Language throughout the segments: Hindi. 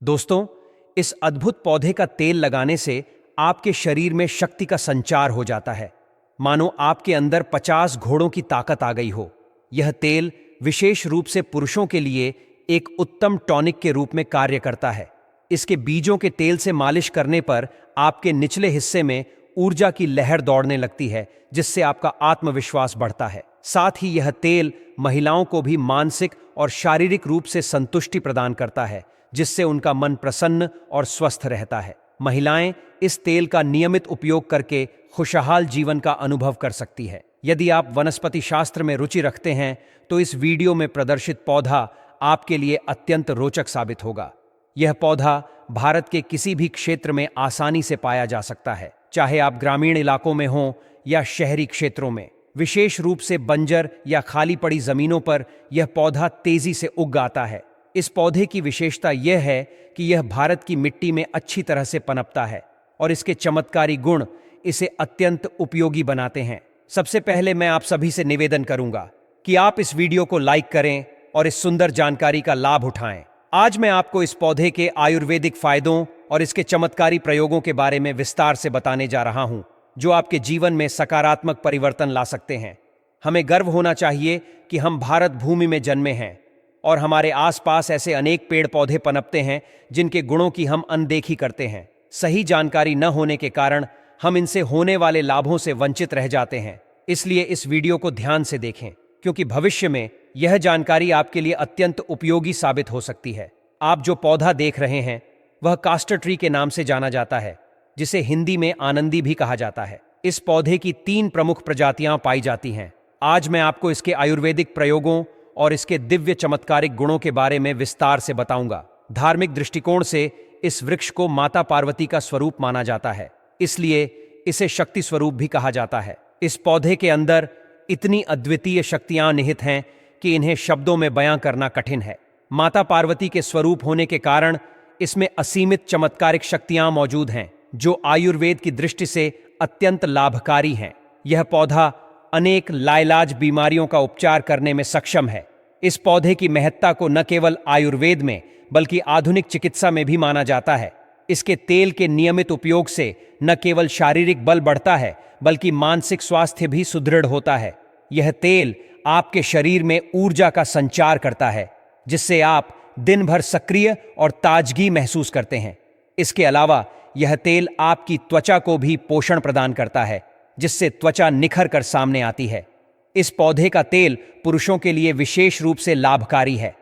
दोस्तों, इस अद्भुत पौधे का तेल लगाने से आपके शरीर में शक्ति का संचार हो जाता है, मानो आपके अंदर 50 घोड़ों की ताकत आ गई हो। यह तेल विशेष रूप से पुरुषों के लिए एक उत्तम टॉनिक के रूप में कार्य करता है। इसके बीजों के तेल से मालिश करने पर आपके निचले हिस्से में ऊर्जा की लहर दौड़ने लगती है, जिससे आपका आत्मविश्वास बढ़ता है। साथ ही यह तेल महिलाओं को भी मानसिक और शारीरिक रूप से संतुष्टि प्रदान करता है, जिससे उनका मन प्रसन्न और स्वस्थ रहता है। महिलाएं इस तेल का नियमित उपयोग करके खुशहाल जीवन का अनुभव कर सकती है। यदि आप वनस्पति शास्त्र में रुचि रखते हैं तो इस वीडियो में प्रदर्शित पौधा आपके लिए अत्यंत रोचक साबित होगा। यह पौधा भारत के किसी भी क्षेत्र में आसानी से पाया जा सकता है, चाहे आप ग्रामीण इलाकों में हों या शहरी क्षेत्रों में। विशेष रूप से बंजर या खाली पड़ी जमीनों पर यह पौधा तेजी से उग आता है। इस पौधे की विशेषता यह है कि यह भारत की मिट्टी में अच्छी तरह से पनपता है और इसके चमत्कारी गुण इसे अत्यंत उपयोगी बनाते हैं। सबसे पहले मैं आप सभी से निवेदन करूंगा कि आप इस वीडियो को लाइक करें और इस सुंदर जानकारी का लाभ उठाएं। आज मैं आपको इस पौधे के आयुर्वेदिक फायदों और इसके चमत्कारी प्रयोगों के बारे में विस्तार से बताने जा रहा हूं, जो आपके जीवन में सकारात्मक परिवर्तन ला सकते हैं। हमें गर्व होना चाहिए कि हम भारत भूमि में जन्मे हैं और हमारे आसपास ऐसे अनेक पेड़ पौधे पनपते हैं जिनके गुणों की हम अनदेखी करते हैं। सही जानकारी न होने के कारण हम इनसे होने वाले लाभों से वंचित रह जाते हैं। इसलिए इस वीडियो को ध्यान से देखें, क्योंकि भविष्य में यह जानकारी आपके लिए अत्यंत उपयोगी साबित हो सकती है। आप जो पौधा देख रहे हैं वह कास्टर ट्री के नाम से जाना जाता है, जिसे हिंदी में आनंदी भी कहा जाता है। इस पौधे की 3 प्रमुख प्रजातियां पाई जाती हैं। आज मैं आपको इसके आयुर्वेदिक प्रयोगों और इसके दिव्य चमत्कारिक गुणों के बारे में विस्तार से बताऊंगा। धार्मिक दृष्टिकोण से इस वृक्ष को माता पार्वती का स्वरूप माना जाता है, इसलिए इसे शक्ति स्वरूप भी कहा जाता है। इस पौधे के अंदर इतनी अद्वितीय शक्तियां निहित हैं कि इन्हें शब्दों में बयां करना कठिन है। माता पार्वती के स्वरूप होने के कारण इसमें असीमित चमत्कारिक शक्तियां मौजूद हैं, जो आयुर्वेद की दृष्टि से अत्यंत लाभकारी हैं। यह पौधा अनेक लाइलाज बीमारियों का उपचार करने में सक्षम है। इस पौधे की महत्ता को न केवल आयुर्वेद में बल्कि आधुनिक चिकित्सा में भी माना जाता है। इसके तेल के नियमित उपयोग से न केवल शारीरिक बल बढ़ता है बल्कि मानसिक स्वास्थ्य भी सुदृढ़ होता है। यह तेल आपके शरीर में ऊर्जा का संचार करता है, जिससे आप दिन भर सक्रिय और ताजगी महसूस करते हैं। इसके अलावा यह तेल आपकी त्वचा को भी पोषण प्रदान करता है, जिससे त्वचा निखर कर सामने आती है। इस पौधे का तेल पुरुषों के लिए विशेष रूप से लाभकारी है।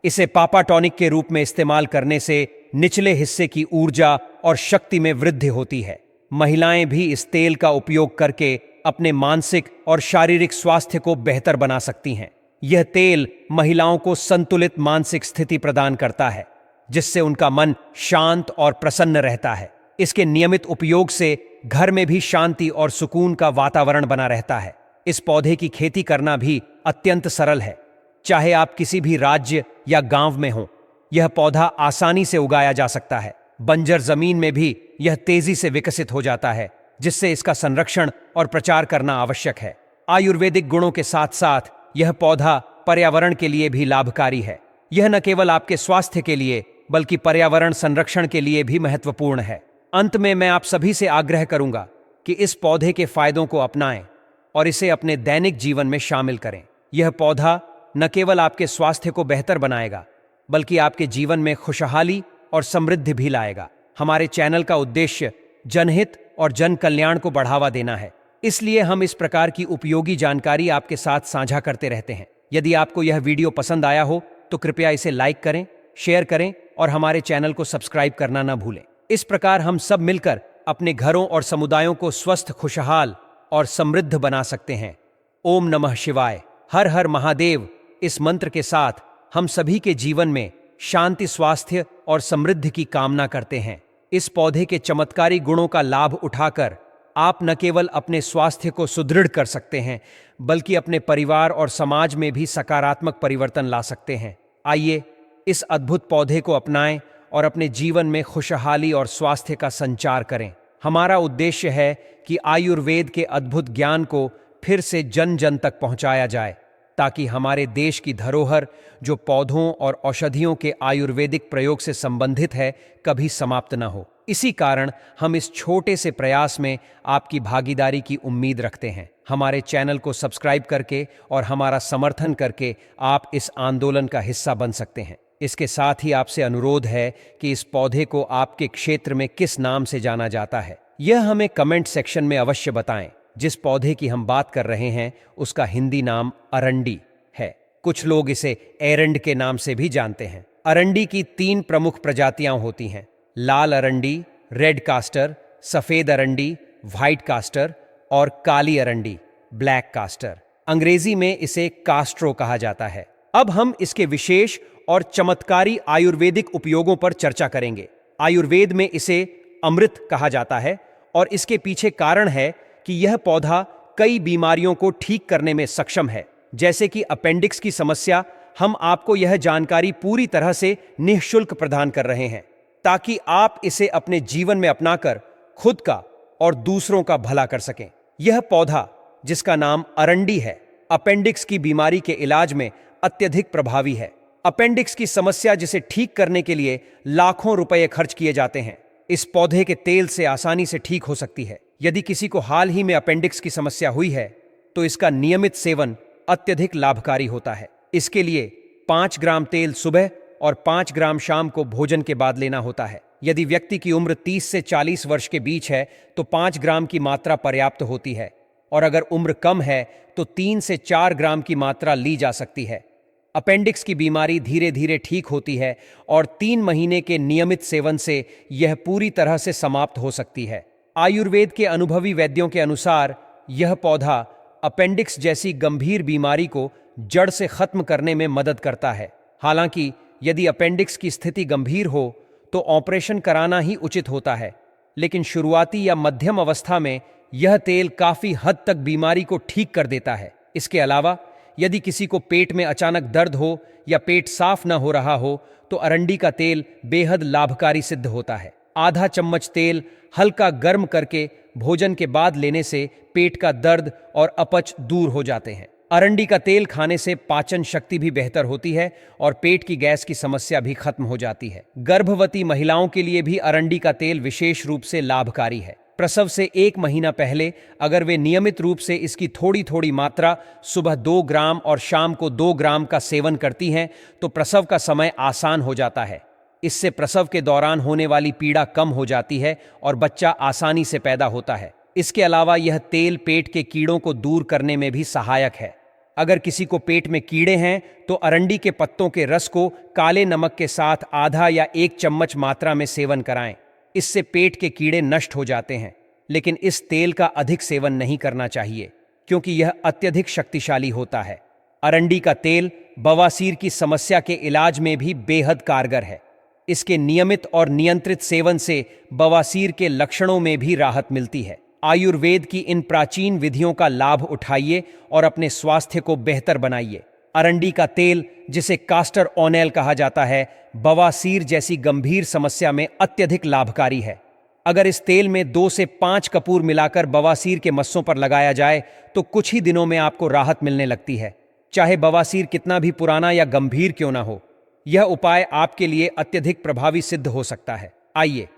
इसे पापा टॉनिक के रूप में इस्तेमाल करने से निचले हिस्से की ऊर्जा और शक्ति में वृद्धि होती है। महिलाएं भी इस तेल का उपयोग करके अपने मानसिक और शारीरिक स्वास्थ्य को बेहतर बना सकती हैं। यह तेल महिलाओं को संतुलित मानसिक स्थिति प्रदान करता है, जिससे उनका मन शांत और प्रसन्न रहता है। इसके नियमित उपयोग से घर में भी शांति और सुकून का वातावरण बना रहता है। इस पौधे की खेती करना भी अत्यंत सरल है, चाहे आप किसी भी राज्य या गांव में हों। यह पौधा आसानी से उगाया जा सकता है। बंजर जमीन में भी यह तेजी से विकसित हो जाता है, जिससे इसका संरक्षण और प्रचार करना आवश्यक है। आयुर्वेदिक गुणों के साथ साथ यह पौधा पर्यावरण के लिए भी लाभकारी है। यह न केवल आपके स्वास्थ्य के लिए बल्कि पर्यावरण संरक्षण के लिए भी महत्वपूर्ण है। अंत में मैं आप सभी से आग्रह करूंगा कि इस पौधे के फायदों को अपनाएं और इसे अपने दैनिक जीवन में शामिल करें। यह पौधा न केवल आपके स्वास्थ्य को बेहतर बनाएगा बल्कि आपके जीवन में खुशहाली और समृद्धि भी लाएगा। हमारे चैनल का उद्देश्य जनहित और जन कल्याण को बढ़ावा देना है, इसलिए हम इस प्रकार की उपयोगी जानकारी आपके साथ साझा करते रहते हैं। यदि आपको यह वीडियो पसंद आया हो तो कृपया इसे लाइक करें, शेयर करें और हमारे चैनल को सब्सक्राइब करना न भूलें। इस प्रकार हम सब मिलकर अपने घरों और समुदायों को स्वस्थ, खुशहाल और समृद्ध बना सकते हैं। ओम नमः शिवाय, हर हर महादेव। इस मंत्र के साथ हम सभी के जीवन में शांति, स्वास्थ्य और समृद्धि की कामना करते हैं। इस पौधे के चमत्कारी गुणों का लाभ उठाकर आप न केवल अपने स्वास्थ्य को सुदृढ़ कर सकते हैं बल्कि अपने परिवार और समाज में भी सकारात्मक परिवर्तन ला सकते हैं। आइए इस अद्भुत पौधे को अपनाएं और अपने जीवन में खुशहाली और स्वास्थ्य का संचार करें। हमारा उद्देश्य है कि आयुर्वेद के अद्भुत ज्ञान को फिर से जन जन तक पहुंचाया जाए ताकि हमारे देश की धरोहर, जो पौधों और औषधियों के आयुर्वेदिक प्रयोग से संबंधित है, कभी समाप्त न हो। इसी कारण हम इस छोटे से प्रयास में आपकी भागीदारी की उम्मीद रखते हैं। हमारे चैनल को सब्सक्राइब करके और हमारा समर्थन करके आप इस आंदोलन का हिस्सा बन सकते हैं। इसके साथ ही आपसे अनुरोध है कि इस पौधे को आपके क्षेत्र में किस नाम से जाना जाता है, यह हमें कमेंट सेक्शन में अवश्य बताएं। जिस पौधे की हम बात कर रहे हैं उसका हिंदी नाम अरंडी है। कुछ लोग इसे एरंड के नाम से भी जानते हैं। अरंडी की 3 प्रमुख प्रजातियां होती हैं: लाल अरंडी, रेड कास्टर, सफेद अरंडी, व्हाइट कास्टर और काली अरंडी, ब्लैक कास्टर। अंग्रेजी में इसे कास्ट्रो कहा जाता है। अब हम इसके विशेष और चमत्कारी आयुर्वेदिक उपयोगों पर चर्चा करेंगे। आयुर्वेद में इसे अमृत कहा जाता है और इसके पीछे कारण है कि यह पौधा कई बीमारियों को ठीक करने में सक्षम है, जैसे कि अपेंडिक्स की समस्या। हम आपको यह जानकारी पूरी तरह से निःशुल्क प्रदान कर रहे हैं ताकि आप इसे अपने जीवन में अपनाकर खुद का और दूसरों का भला कर सकें। यह पौधा, जिसका नाम अरंडी है, अपेंडिक्स की बीमारी के इलाज में अत्यधिक प्रभावी है। अपेंडिक्स की समस्या जिसे ठीक करने के लिए लाखों रुपए खर्च किए जाते हैं, इस पौधे के तेल से आसानी से ठीक हो सकती है। यदि किसी को हाल ही में अपेंडिक्स की समस्या हुई है तो इसका नियमित सेवन अत्यधिक लाभकारी होता है। इसके लिए 5 ग्राम तेल सुबह और 5 ग्राम शाम को भोजन के बाद लेना होता है। यदि व्यक्ति की उम्र 30 से 40 वर्ष के बीच है तो 5 ग्राम की मात्रा पर्याप्त होती है, और अगर उम्र कम है तो 3 से 4 ग्राम की मात्रा ली जा सकती है। अपेंडिक्स की बीमारी धीरे धीरे ठीक होती है और 3 महीने के नियमित सेवन से यह पूरी तरह से समाप्त हो सकती है। आयुर्वेद के अनुभवी वैद्यों के अनुसार यह पौधा अपेंडिक्स जैसी गंभीर बीमारी को जड़ से खत्म करने में मदद करता है। हालांकि यदि अपेंडिक्स की स्थिति गंभीर हो तो ऑपरेशन कराना ही उचित होता है, लेकिन शुरुआती या मध्यम अवस्था में यह तेल काफी हद तक बीमारी को ठीक कर देता है। इसके अलावा यदि किसी को पेट में अचानक दर्द हो या पेट साफ न हो रहा हो तो अरंडी का तेल बेहद लाभकारी सिद्ध होता है। आधा चम्मच तेल हल्का गर्म करके भोजन के बाद लेने से पेट का दर्द और अपच दूर हो जाते हैं। अरंडी का तेल खाने से पाचन शक्ति भी बेहतर होती है और पेट की गैस की समस्या भी खत्म हो जाती है। गर्भवती महिलाओं के लिए भी अरंडी का तेल विशेष रूप से लाभकारी है। प्रसव से 1 महीना पहले अगर वे नियमित रूप से इसकी थोड़ी थोड़ी मात्रा सुबह 2 ग्राम और शाम को 2 ग्राम का सेवन करती हैं तो प्रसव का समय आसान हो जाता है। इससे प्रसव के दौरान होने वाली पीड़ा कम हो जाती है और बच्चा आसानी से पैदा होता है। इसके अलावा यह तेल पेट के कीड़ों को दूर करने में भी सहायक है। अगर किसी को पेट में कीड़े हैं तो अरंडी के पत्तों के रस को काले नमक के साथ आधा या 1 चम्मच मात्रा में सेवन कराएं। इससे पेट के कीड़े नष्ट हो जाते हैं, लेकिन इस तेल का अधिक सेवन नहीं करना चाहिए क्योंकि यह अत्यधिक शक्तिशाली होता है। अरंडी का तेल बवासीर की समस्या के इलाज में भी बेहद कारगर है। इसके नियमित और नियंत्रित सेवन से बवासीर के लक्षणों में भी राहत मिलती है। आयुर्वेद की इन प्राचीन विधियों का लाभ उठाइए और अपने स्वास्थ्य को बेहतर बनाइए। अरंडी का तेल, जिसे कास्टर ओनेल कहा जाता है, बवासीर जैसी गंभीर समस्या में अत्यधिक लाभकारी है। अगर इस तेल में 2 से 5 कपूर मिलाकर बवासीर के मस्सों पर लगाया जाए तो कुछ ही दिनों में आपको राहत मिलने लगती है, चाहे बवासीर कितना भी पुराना या गंभीर क्यों ना हो। यह उपाय आपके लिए अत्यधिक प्रभावी सिद्ध हो सकता है। आइए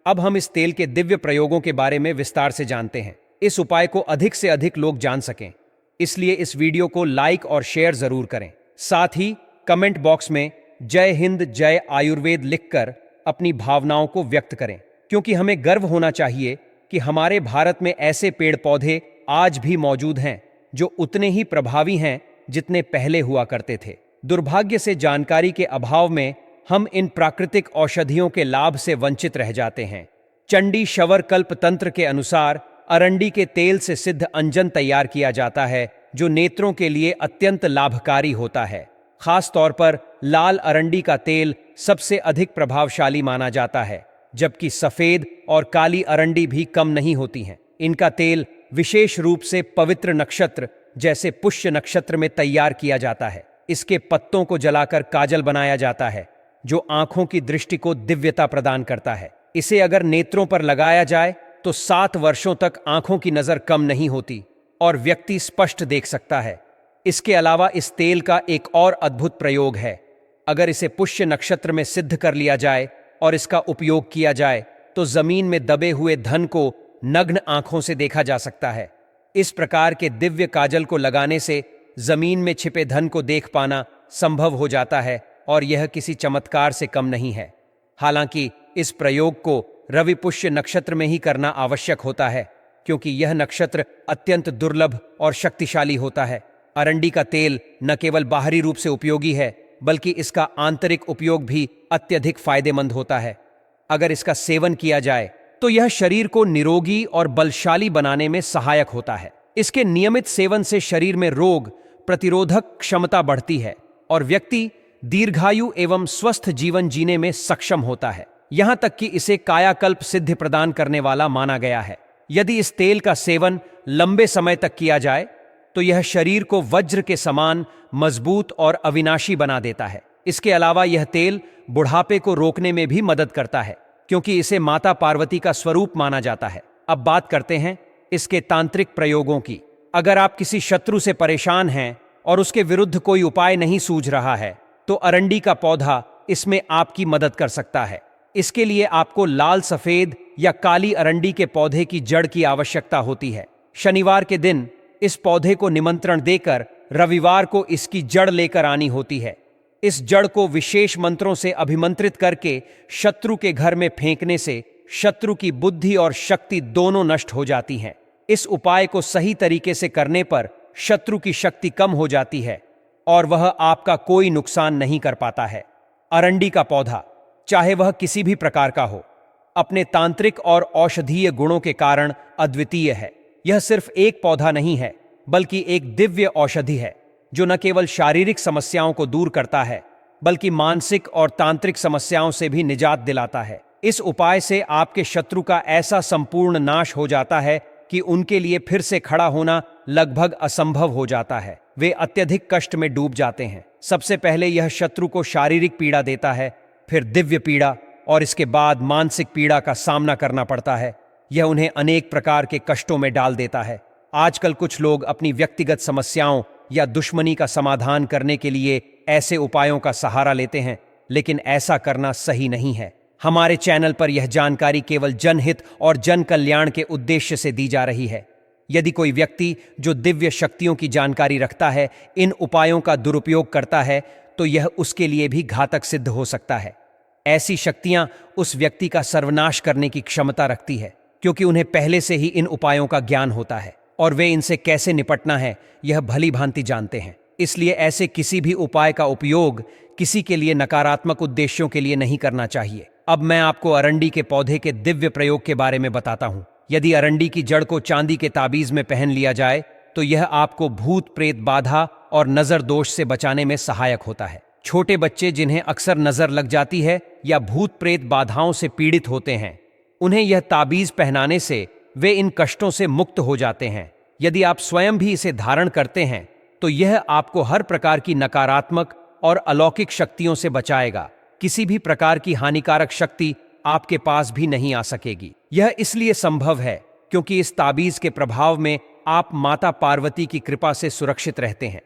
अब हम इस तेल के दिव्य प्रयोगों के बारे में विस्तार से जानते हैं। इस उपाय को अधिक से अधिक लोग जान सकें, इसलिए इस वीडियो को लाइक और शेयर जरूर करें। साथ ही कमेंट बॉक्स में जय हिंद जय आयुर्वेद लिखकर अपनी भावनाओं को व्यक्त करें, क्योंकि हमें गर्व होना चाहिए कि हमारे भारत में ऐसे पेड़ पौधे आज भी मौजूद हैं जो उतने ही प्रभावी हैं जितने पहले हुआ करते थे। दुर्भाग्य से जानकारी के अभाव में हम इन प्राकृतिक औषधियों के लाभ से वंचित रह जाते हैं। चंडी शवर कल्प तंत्र के अनुसार अरंडी के तेल से सिद्ध अंजन तैयार किया जाता है जो नेत्रों के लिए अत्यंत लाभकारी होता है। खास तौर पर लाल अरंडी का तेल सबसे अधिक प्रभावशाली माना जाता है, जबकि सफेद और काली अरंडी भी कम नहीं होती हैं। इनका तेल विशेष रूप से पवित्र नक्षत्र जैसे पुष्य नक्षत्र में तैयार किया जाता है। इसके पत्तों को जलाकर काजल बनाया जाता है जो आंखों की दृष्टि को दिव्यता प्रदान करता है। इसे अगर नेत्रों पर लगाया जाए तो 7 वर्षों तक आंखों की नजर कम नहीं होती और व्यक्ति स्पष्ट देख सकता है। इसके अलावा इस तेल का एक और अद्भुत प्रयोग है। अगर इसे पुष्य नक्षत्र में सिद्ध कर लिया जाए और इसका उपयोग किया जाए तो जमीन में दबे हुए धन को नग्न आंखों से देखा जा सकता है। इस प्रकार के दिव्य काजल को लगाने से जमीन में छिपे धन को देख पाना संभव हो जाता है और यह किसी चमत्कार से कम नहीं है। हालांकि इस प्रयोग को रवि पुष्य नक्षत्र में ही करना आवश्यक होता है, क्योंकि यह नक्षत्र अत्यंत दुर्लभ और शक्तिशाली होता है। अरंडी का तेल न केवल बाहरी रूप से उपयोगी है, बल्कि इसका आंतरिक उपयोग भी अत्यधिक फायदेमंद होता है। अगर इसका सेवन किया जाए तो यह शरीर को निरोगी और बलशाली बनाने में सहायक होता है। इसके नियमित सेवन से शरीर में रोग प्रतिरोधक क्षमता बढ़ती है और व्यक्ति दीर्घायु एवं स्वस्थ जीवन जीने में सक्षम होता है। यहां तक कि इसे कायाकल्प सिद्धि प्रदान करने वाला माना गया है। यदि इस तेल का सेवन लंबे समय तक किया जाए तो यह शरीर को वज्र के समान मजबूत और अविनाशी बना देता है। इसके अलावा यह तेल बुढ़ापे को रोकने में भी मदद करता है, क्योंकि इसे माता पार्वती का स्वरूप माना जाता है। अब बात करते हैं इसके तांत्रिक प्रयोगों की। अगर आप किसी शत्रु से परेशान हैं और उसके विरुद्ध कोई उपाय नहीं सूझ रहा है तो अरंडी का पौधा इसमें आपकी मदद कर सकता है। इसके लिए आपको लाल, सफेद या काली अरंडी के पौधे की जड़ की आवश्यकता होती है। शनिवार के दिन इस पौधे को निमंत्रण देकर रविवार को इसकी जड़ लेकर आनी होती है। इस जड़ को विशेष मंत्रों से अभिमंत्रित करके शत्रु के घर में फेंकने से शत्रु की बुद्धि और शक्ति दोनों नष्ट हो जाती हैं। इस उपाय को सही तरीके से करने पर शत्रु की शक्ति कम हो जाती है और वह आपका कोई नुकसान नहीं कर पाता है। अरंडी का पौधा, चाहे वह किसी भी प्रकार का हो, अपने तांत्रिक और औषधीय गुणों के कारण अद्वितीय है। यह सिर्फ एक पौधा नहीं है, बल्कि एक दिव्य औषधि है जो न केवल शारीरिक समस्याओं को दूर करता है, बल्कि मानसिक और तांत्रिक समस्याओं से भी निजात दिलाता है। इस उपाय से आपके शत्रु का ऐसा संपूर्ण नाश हो जाता है कि उनके लिए फिर से खड़ा होना लगभग असंभव हो जाता है। वे अत्यधिक कष्ट में डूब जाते हैं। सबसे पहले यह शत्रु को शारीरिक पीड़ा देता है, फिर दिव्य पीड़ा और इसके बाद मानसिक पीड़ा का सामना करना पड़ता है। यह उन्हें अनेक प्रकार के कष्टों में डाल देता है। आजकल कुछ लोग अपनी व्यक्तिगत समस्याओं या दुश्मनी का समाधान करने के लिए ऐसे उपायों का सहारा लेते हैं, लेकिन ऐसा करना सही नहीं है। हमारे चैनल पर यह जानकारी केवल जनहित और जन कल्याण के उद्देश्य से दी जा रही है। यदि कोई व्यक्ति जो दिव्य शक्तियों की जानकारी रखता है इन उपायों का दुरुपयोग करता है तो यह उसके लिए भी घातक सिद्ध हो सकता है। ऐसी शक्तियां उस व्यक्ति का सर्वनाश करने की क्षमता रखती है, क्योंकि उन्हें पहले से ही इन उपायों का ज्ञान होता है और वे इनसे कैसे निपटना है यह भली भांति जानते हैं। इसलिए ऐसे किसी भी उपाय का उपयोग किसी के लिए नकारात्मक उद्देश्यों के लिए नहीं करना चाहिए। अब मैं आपको अरंडी के पौधे के दिव्य प्रयोग के बारे में बताता हूं। यदि अरंडी की जड़ को चांदी के ताबीज में पहन लिया जाए तो यह आपको भूत प्रेत बाधा और नजर दोष से बचाने में सहायक होता है। छोटे बच्चे जिन्हें अक्सर नजर लग जाती है या भूत प्रेत बाधाओं से पीड़ित होते हैं, उन्हें यह ताबीज पहनाने से वे इन कष्टों से मुक्त हो जाते हैं। यदि आप स्वयं भी इसे धारण करते हैं तो यह आपको हर प्रकार की नकारात्मक और अलौकिक शक्तियों से बचाएगा। किसी भी प्रकार की हानिकारक शक्ति आपके पास भी नहीं आ सकेगी। यह इसलिए संभव है क्योंकि इस ताबीज के प्रभाव में आप माता पार्वती की कृपा से सुरक्षित रहते हैं।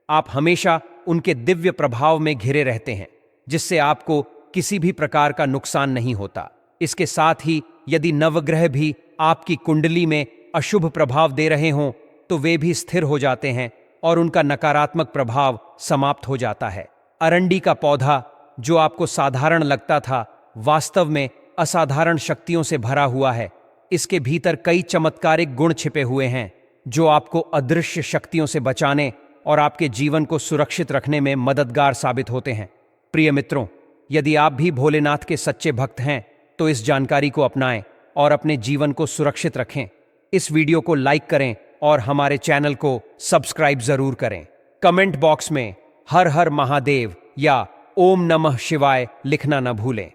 आप हमेशा उनके दिव्य प्रभाव में घिरे रहते हैं, जिससे आपको किसी भी प्रकार का नुकसान नहीं होता। इसके साथ ही यदि नवग्रह भी आपकी कुंडली में अशुभ प्रभाव दे रहे हों तो वे भी स्थिर हो जाते हैं और उनका नकारात्मक प्रभाव समाप्त हो जाता है। अरंडी का पौधा जो आपको साधारण लगता था, वास्तव में असाधारण शक्तियों से भरा हुआ है। इसके भीतर कई चमत्कारिक गुण छिपे हुए हैं जो आपको अदृश्य शक्तियों से बचाने और आपके जीवन को सुरक्षित रखने में मददगार साबित होते हैं। प्रिय मित्रों, यदि आप भी भोलेनाथ के सच्चे भक्त हैं तो इस जानकारी को अपनाएं और अपने जीवन को सुरक्षित रखें। इस वीडियो को लाइक करें और हमारे चैनल को सब्सक्राइब जरूर करें। कमेंट बॉक्स में हर हर महादेव या ओम नमः शिवाय लिखना न भूलें।